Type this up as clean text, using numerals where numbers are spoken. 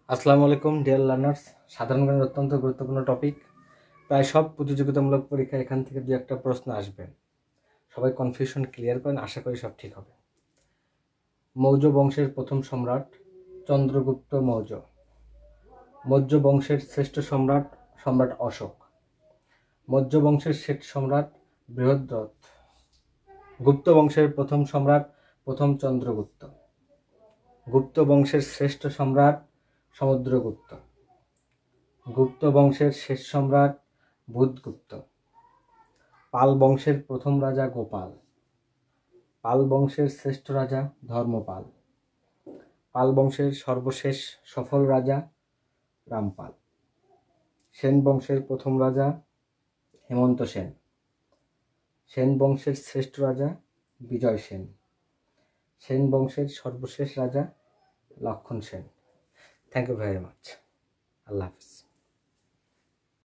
আসসালামু আলাইকুম dear learners. সাধারণ জ্ঞানের অত্যন্ত গুরুত্বপূর্ণ টপিক। প্রায় সব প্রতিযোগিতামূলক পরীক্ষা এখান থেকে দু একটা প্রশ্ন আসবে। সবাই কনফিউশন ক্লিয়ার করেন, আশা করি সব ঠিক হবে। মৌর্য বংশের প্রথম সম্রাট চন্দ্রগুপ্ত মৌর্য। মৌর্য বংশের শ্রেষ্ঠ সম্রাট সম্রাট অশোক। মৌর্য বংশের শেষ সম্রাট বৃহদ্রথ। গুপ্ত বংশের প্রথম সম্রাট প্রথম চন্দ্রগুপ্ত। গুপ্ত বংশের শ্রেষ্ঠ সম্রাট সমুদ্রগুপ্ত। গুপ্ত বংশের শেষ সম্রাট বুধগুপ্ত। পাল বংশের প্রথম রাজা গোপাল। পাল বংশের শ্রেষ্ঠ রাজা ধর্মপাল। পাল বংশের সর্বশেষ সফল রাজা রামপাল। সেন বংশের প্রথম রাজা হেমন্ত সেন। সেন বংশের শ্রেষ্ঠ রাজা বিজয় সেন। সেন বংশের সর্বশেষ রাজা Lakshman Sen. Thank you very much. আল্লাহ হাফিজ।